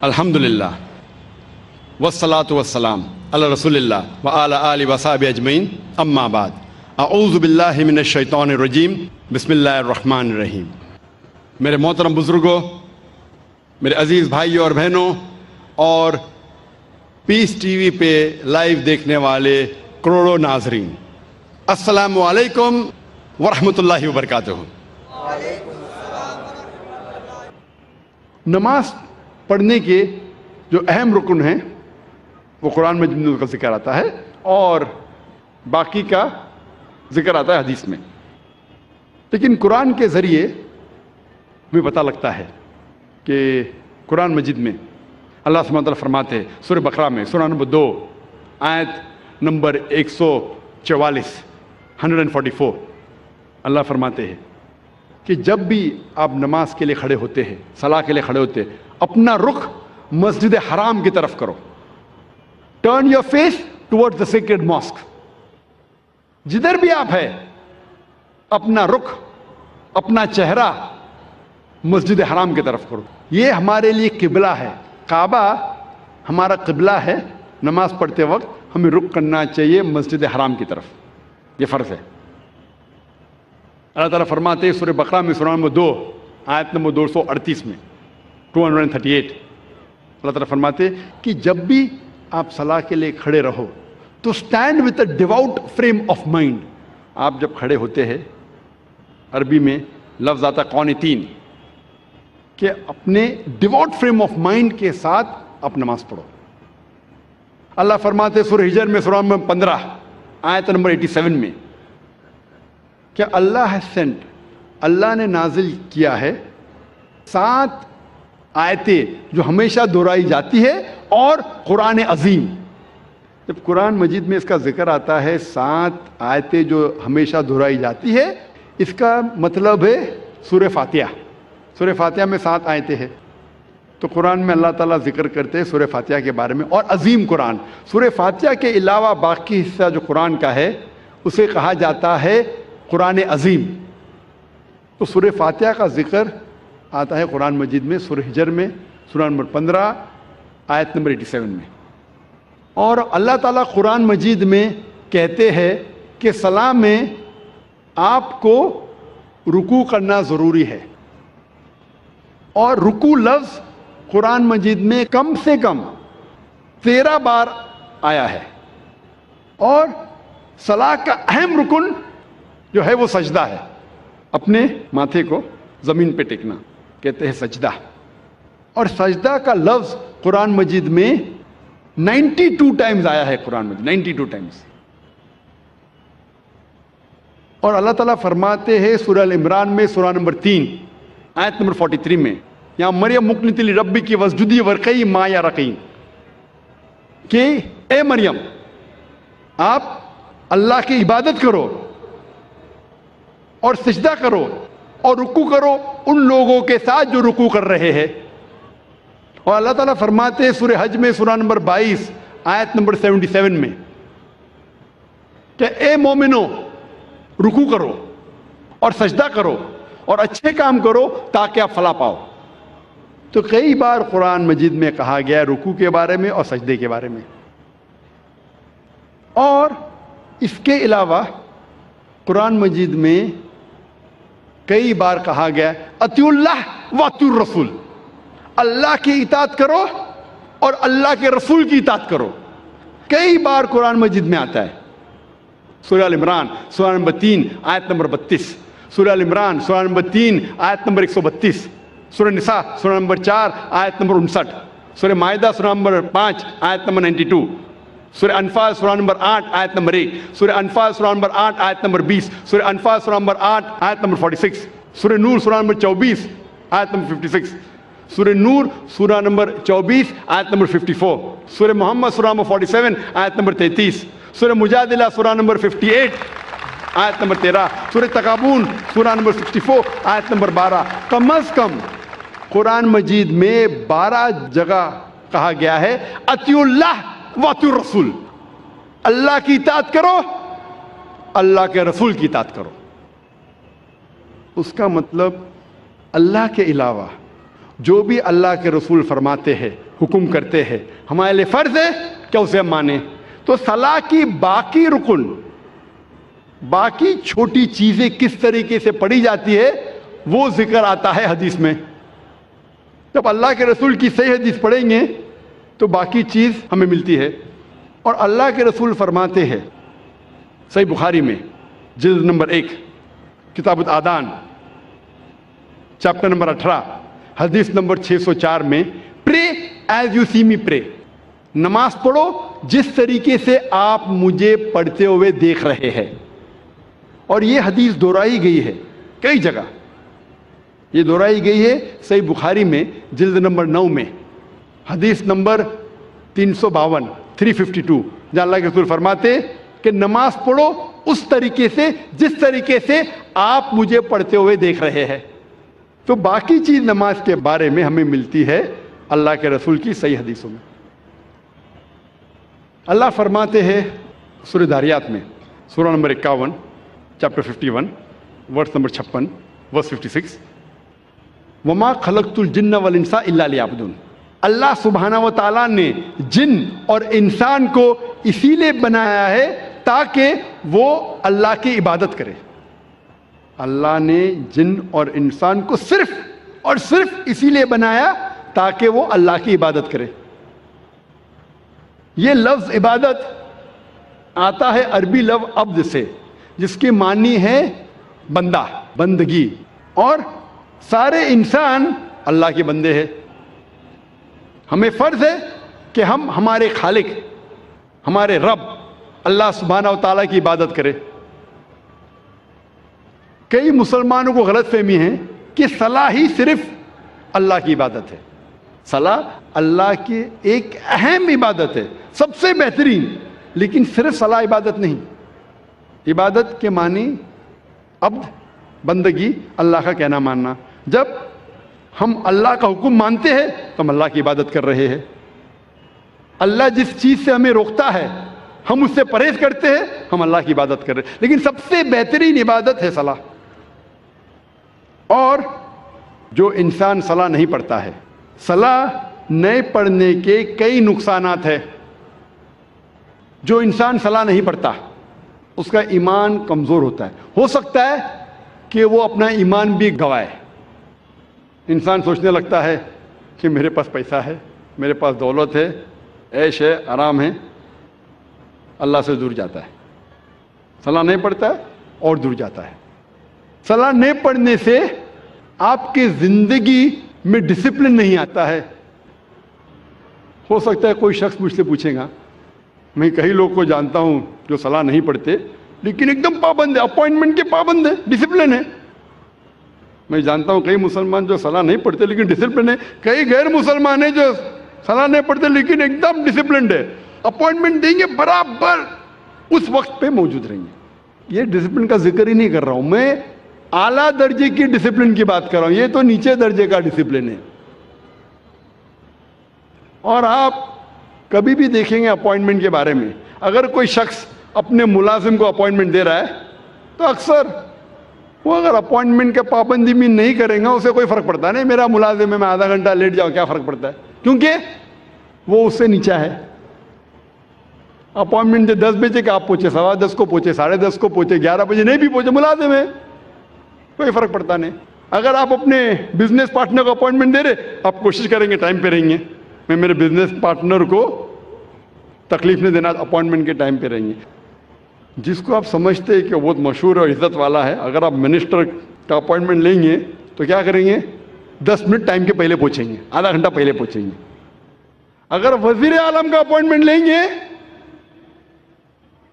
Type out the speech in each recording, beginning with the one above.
الحمدللہ والصلاة والسلام علی رسول اللہ وعلی آلہ وصحبہ اجمعین، اما بعد، اعوذ باللہ من الشیطان الرجیم، بسم اللہ الرحمن الرحیم۔ میرے محترم بزرگوں، میرے عزیز بھائیوں اور بہنوں، اور پیس ٹی وی پہ لائیو دیکھنے والے کروڑوں ناظرین، السلام علیکم ورحمۃ اللہ وبرکاتہ۔ نماز پڑھنے کے جو اہم رکن ہیں وہ قرآن مجید میں کا ذکر آتا ہے اور باقی کا ذکر آتا ہے حدیث میں، لیکن قرآن کے ذریعے ہمیں پتہ لگتا ہے کہ قرآن مجید میں اللہ سبحانہ وتعالیٰ فرماتے ہیں سورہ بقرہ میں سورہ نمبر 2 آیت نمبر 144 144، اللہ فرماتے ہیں کہ جب بھی آپ نماز کے لیے کھڑے ہوتے ہیں، صلاح کے لیے کھڑے ہوتے ہیں، اپنا رخ مسجد حرام کی طرف کرو۔ Turn your face toward the sacred mosque. جدھر بھی آپ ہیں اپنا رخ، اپنا چہرہ مسجد حرام کی طرف کرو۔ یہ ہمارے لیے قبلہ ہے، کعبہ ہمارا قبلہ ہے۔ نماز پڑھتے وقت ہمیں رخ کرنا چاہیے مسجد حرام کی طرف، یہ فرض ہے۔ اللہ تعالیٰ فرماتے ہیں سورہ بقرہ میں سورہ نمبر 2 آیت نمبر 238 میں 238، اللہ تعالیٰ فرماتے ہیں کہ جب بھی آپ صلاح کے لیے کھڑے رہو تو stand with a devout frame of mind. آپ جب کھڑے ہوتے ہیں، عربی میں لفظ آتا قانتین، کہ اپنے ڈیواؤٹ فریم آف مائنڈ کے ساتھ آپ نماز پڑھو۔ اللہ فرماتے ہیں سورہ ہجر میں سورہ نمبر 15 آیت نمبر 87 میں کہ اللہ has sent، اللہ نے نازل کیا ہے 7 آیتیں جو ہمیشہ دہرائی جاتی ہے اور قرآن عظیم۔ جب قرآن مجید میں اس کا ذکر آتا ہے 7 آیتیں جو ہمیشہ دہرائی جاتی ہے، اس کا مطلب ہے سورہ فاتحہ۔ سورہ فاتحہ میں 7 آیتیں ہیں، تو قرآن میں اللہ تعالیٰ ذکر کرتے ہیں سورہ فاتحہ کے بارے میں، اور عظیم قرآن۔ سورہ فاتحہ کے علاوہ باقی حصہ جو قرآن کا ہے اسے کہا جاتا ہے قرآن عظیم۔ تو سورہ فاتحہ کا ذکر آتا ہے قرآن مجید میں سورہ ہجر میں سورہ نمبر 15 آیت نمبر 87 میں۔ اور اللہ تعالیٰ قرآن مجید میں کہتے ہیں کہ صلاح میں آپ کو رکوع کرنا ضروری ہے، اور رکوع لفظ قرآن مجید میں کم سے کم 13 بار آیا ہے، اور صلاح کا اہم رکن جو ہے وہ سجدہ ہے، اپنے ماتھے کو زمین پہ ٹیکنا کہتے ہیں سجدہ۔ اور سجدہ کا لفظ قرآن مجید میں 92 ٹائمز آیا ہے، قرآن مجید 92 ٹائمز۔ اور اللہ تعالیٰ فرماتے ہیں سورہ العمران میں سورہ نمبر 3 آیت نمبر 43 میں، یا مریم مقنتی لربی کی وسجدی ورقی ما یا رقیم، کہ اے مریم آپ اللہ کی عبادت کرو اور سجدہ کرو اور رکوع کرو ان لوگوں کے ساتھ جو رکوع کر رہے ہیں۔ اور اللہ تعالیٰ فرماتے ہیں سورہ حج میں سورہ نمبر 22 آیت نمبر 77 میں کہ اے مومنو رکوع کرو اور سجدہ کرو اور اچھے کام کرو تاکہ آپ فلاح پاؤ۔ تو کئی بار قرآن مجید میں کہا گیا ہے رکوع کے بارے میں اور سجدے کے بارے میں۔ اور اس کے علاوہ قرآن مجید میں کئی بار کہا گیا اطیعوا اللہ واطیعوا الرسول، اللہ کی اطاعت کرو اور اللہ کے رسول کی اطاعت کرو۔ کئی بار قرآن مجید میں آتا ہے۔ سورہ العمران سورہ نمبر 3 آیت نمبر 32، سورہ العمران سورہ نمبر 3 آیت نمبر 132، سورہ نساء سورہ نمبر 4 آیت نمبر 59، سورہ مائدہ سورہ نمبر 5 آیت نمبر 92، سورہ انفال سورہ نمبر 8 آیت نمبر 1، سورہ انفال سورہ نمبر 8 آیت نمبر 20، سورہ انفال سورہ نمبر 8 آیت نمبر 46، سورہ نور سورہ نمبر 24 آیت نمبر 56، سورہ نور سورہ نمبر 24 آیت نمبر 54، سورہ محمد سورہ نمبر 47 آیت نمبر 33، سورہ مجادلہ سورہ نمبر 58 آیت نمبر 13، سورہ تغابن سورہ نمبر 64 آیت نمبر 12۔ کم از کم قرآن مجید میں 12 جگہ کہا گیا ہے اطیعوا اللہ واطیعوا الرسول، اللہ کی اطاعت کرو، اللہ کے رسول کی اطاعت کرو۔ اس کا مطلب اللہ کے علاوہ جو بھی اللہ کے رسول فرماتے ہیں حکم کرتے ہیں، ہمارے لیے فرض ہے کہ اسے ہم مانیں۔ تو صلاح کی باقی رکن، باقی چھوٹی چیزیں کس طریقے سے پڑھی جاتی ہے وہ ذکر آتا ہے حدیث میں۔ جب اللہ کے رسول کی صحیح حدیث پڑھیں گے تو باقی چیز ہمیں ملتی ہے۔ اور اللہ کے رسول فرماتے ہیں صحیح بخاری میں جلد نمبر 1 کتاب الآذان چیپٹر نمبر 18 حدیث نمبر 604 میں، پرے ایز یو سی می پرے، نماز پڑھو جس طریقے سے آپ مجھے پڑھتے ہوئے دیکھ رہے ہیں۔ اور یہ حدیث دہرائی گئی ہے کئی جگہ، یہ دہرائی گئی ہے صحیح بخاری میں جلد نمبر 9 میں حدیث نمبر 352 جہاں اللہ کے رسول فرماتے کہ نماز پڑھو اس طریقے سے جس طریقے سے آپ مجھے پڑھتے ہوئے دیکھ رہے ہیں۔ تو باقی چیز نماز کے بارے میں ہمیں ملتی ہے اللہ کے رسول کی صحیح حدیثوں میں۔ اللہ فرماتے ہیں سورہ داریات میں سورہ نمبر 51 چیپٹر 51 ورس نمبر 56 ورس 56، وما خلقت الجن والانس الا لیعبدون۔ اللہ سبحانہ و تعالیٰ نے جن اور انسان کو اسی لیے بنایا ہے تاکہ وہ اللہ کی عبادت کرے۔ اللہ نے جن اور انسان کو صرف اور صرف اسی لیے بنایا تاکہ وہ اللہ کی عبادت کرے۔ یہ لفظ عبادت آتا ہے عربی لفظ عبد سے، جس کی معنی ہے بندہ، بندگی، اور سارے انسان اللہ کے بندے ہیں۔ ہمیں فرض ہے کہ ہم ہمارے خالق، ہمارے رب اللہ سبحانہ و تعالیٰ کی عبادت کریں۔ کئی مسلمانوں کو غلط فہمی ہے کہ صلاح ہی صرف اللہ کی عبادت ہے۔ صلاح اللہ کی ایک اہم عبادت ہے، سب سے بہترین، لیکن صرف صلاح عبادت نہیں۔ عبادت کے معنی عبد، بندگی، اللہ کا کہنا ماننا۔ جب ہم اللہ کا حکم مانتے ہیں تو ہم اللہ کی عبادت کر رہے ہیں۔ اللہ جس چیز سے ہمیں روکتا ہے ہم اس سے پرہیز کرتے ہیں، ہم اللہ کی عبادت کر رہے ہیں۔ لیکن سب سے بہترین عبادت ہے صلاح۔ اور جو انسان صلاح نہیں پڑھتا ہے، صلاح نہیں پڑھنے کے کئی نقصانات ہیں۔ جو انسان صلاح نہیں پڑھتا اس کا ایمان کمزور ہوتا ہے، ہو سکتا ہے کہ وہ اپنا ایمان بھی گوائے۔ انسان سوچنے لگتا ہے کہ میرے پاس پیسہ ہے، میرے پاس دولت ہے، عیش ہے، آرام ہے، اللہ سے دور جاتا ہے۔ صلاح نہیں پڑھتا ہے اور دور جاتا ہے۔ صلاح نہیں پڑھنے سے آپ کی زندگی میں ڈسپلن نہیں آتا ہے۔ ہو سکتا ہے کوئی شخص مجھ سے پوچھے گا، میں کئی لوگ کو جانتا ہوں جو صلاح نہیں پڑھتے لیکن ایک دم پابند ہے، اپوائنٹمنٹ کے پابند ہے، ڈسپلن ہے۔ میں جانتا ہوں کئی مسلمان جو صلاح نہیں پڑھتے لیکن ڈسپلن ہے، کئی غیر مسلمان ہیں جو صلاح نہیں پڑھتے لیکن ایک دم ڈسپلنڈ ہے، اپوائنٹمنٹ دیں گے برابر اس وقت پہ موجود رہیں گے۔ یہ ڈسپلن کا ذکر ہی نہیں کر رہا ہوں، میں اعلیٰ درجے کی ڈسپلن کی بات کر رہا ہوں، یہ تو نیچے درجے کا ڈسپلن ہے۔ اور آپ کبھی بھی دیکھیں گے اپوائنٹمنٹ کے بارے میں، اگر کوئی شخص اپنے ملازم کو اپوائنٹمنٹ دے رہا ہے تو اکثر وہ اگر اپوائنٹمنٹ کے پابندی بھی نہیں کریں گا اسے کوئی فرق پڑتا نہیں، میرا ملازم ہے، میں آدھا گھنٹہ لیٹ جاؤں کیا فرق پڑتا ہے، کیونکہ وہ اس سے نیچا ہے۔ اپوائنٹمنٹ 10 بجے کہ آپ پہنچے 10:15 کو پہنچے 10:30 کو پہنچے 11 بجے نہیں بھی پہنچے، ملازم ہے، کوئی فرق پڑتا نہیں۔ اگر آپ اپنے بزنس پارٹنر کو اپوائنٹمنٹ دے رہے، آپ کوشش کریں گے ٹائم پہ رہیں گے، میں میرے بزنس پارٹنر کو تکلیف نہیں دینا، اپوائنٹمنٹ کے ٹائم پہ رہیں گے۔ جس کو آپ سمجھتے ہیں کہ وہ بہت مشہور اور عزت والا ہے، اگر آپ منسٹر کا اپوائنٹمنٹ لیں گے تو کیا کریں گے، 10 منٹ ٹائم کے پہلے پہنچیں گے، آدھا گھنٹہ پہلے پہنچیں گے۔ اگر وزیر اعظم کا اپوائنٹمنٹ لیں گے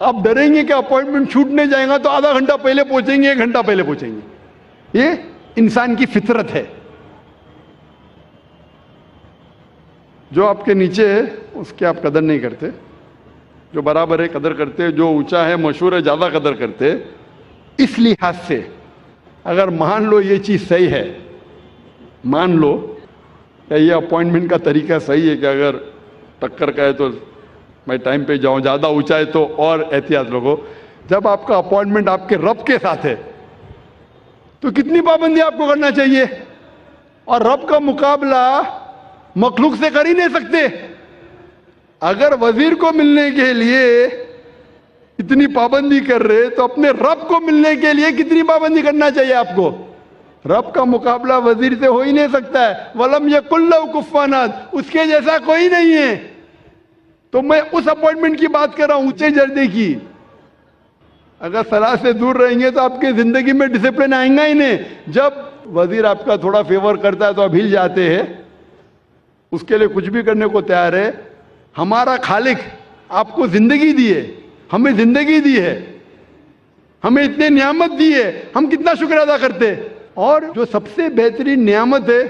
آپ ڈریں گے کہ اپوائنٹمنٹ چھوٹنے جائے گا تو آدھا گھنٹہ پہلے پہنچیں گے، 1 گھنٹہ پہلے پہنچیں گے۔ یہ انسان کی فطرت ہے۔ جو آپ کے نیچے ہے اس کی آپ قدر نہیں کرتے، جو برابر ہے قدر کرتے، جو اونچا ہے مشہور ہے زیادہ قدر کرتے۔ اس لحاظ سے اگر مان لو یہ چیز صحیح ہے، مان لو کہ یہ اپوائنٹمنٹ کا طریقہ صحیح ہے کہ اگر ٹکر کا ہے تو میں ٹائم پہ جاؤں، زیادہ اونچا ہے تو اور احتیاط لوگو۔ جب آپ کا اپوائنٹمنٹ آپ کے رب کے ساتھ ہے تو کتنی پابندی آپ کو کرنا چاہیے، اور رب کا مقابلہ مخلوق سے کر ہی نہیں سکتے. اگر وزیر کو ملنے کے لیے اتنی پابندی کر رہے تو اپنے رب کو ملنے کے لیے کتنی پابندی کرنا چاہیے آپ کو؟ رب کا مقابلہ وزیر سے ہو ہی نہیں سکتا ہے. وَلَمْ يَكُنْ لَهُ كُفُوًا أَحَدٌ, اس کے جیسا کوئی نہیں ہے. تو میں اس اپوائنٹمنٹ کی بات کر رہا ہوں, اونچے درجے کی. اگر صلاح سے دور رہیں گے تو آپ کی زندگی میں ڈسپلن آئیں گا ہی نہیں. جب وزیر آپ کا تھوڑا فیور کرتا ہے تو آپ ہل جاتے ہیں, اس کے لیے کچھ بھی کرنے کو تیار ہے. ہمارا خالق آپ کو زندگی دی ہے, ہمیں زندگی دی ہے, ہمیں اتنے نعمت دی ہے, ہم کتنا شکر ادا کرتے. اور جو سب سے بہترین نعمت ہے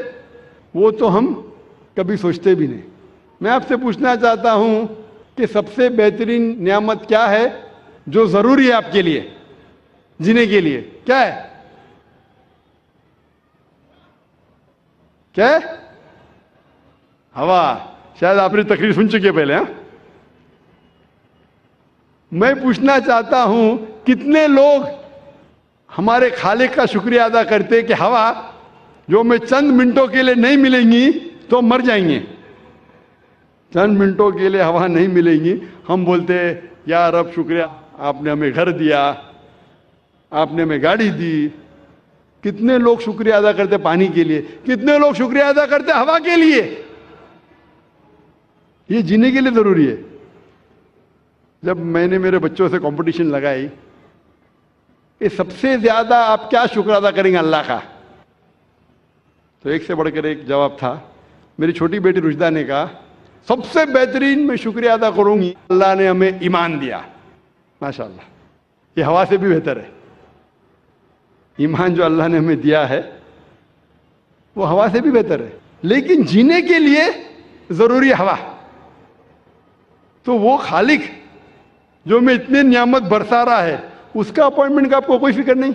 وہ تو ہم کبھی سوچتے بھی نہیں. میں آپ سے پوچھنا چاہتا ہوں کہ سب سے بہترین نعمت کیا ہے جو ضروری ہے آپ کے لیے جینے کے لیے؟ کیا ہے؟ کیا ہے؟ ہوا. شاید آپ نے تقریر سن چکے پہلے. ہاں, میں پوچھنا چاہتا ہوں کتنے لوگ ہمارے خالق کا شکریہ ادا کرتے کہ ہوا جو ہمیں چند منٹوں کے لیے نہیں ملیں گی تو مر جائیں گے. چند منٹوں کے لیے ہوا نہیں ملیں گی, ہم بولتے یا رب شکریہ, آپ نے ہمیں گھر دیا, آپ نے ہمیں گاڑی دی. کتنے لوگ شکریہ ادا کرتے پانی کے لیے, کتنے لوگ شکریہ ادا کرتے ہوا کے لیے. یہ جینے کے لیے ضروری ہے. جب میں نے میرے بچوں سے کمپٹیشن لگائی کہ سب سے زیادہ آپ کیا شکر ادا کریں گے اللہ کا, تو ایک سے بڑھ کر ایک جواب تھا. میری چھوٹی بیٹی رشدہ نے کہا سب سے بہترین میں شکریہ ادا کروں گی اللہ نے ہمیں ایمان دیا. ماشاءاللہ, یہ ہوا سے بھی بہتر ہے. ایمان جو اللہ نے ہمیں دیا ہے وہ ہوا سے بھی بہتر ہے. لیکن جینے کے لیے ضروری ہوا. تو وہ خالق جو میں اتنے نعمت برسا رہا ہے اس کا اپوائنٹمنٹ کا آپ کو کوئی فکر نہیں.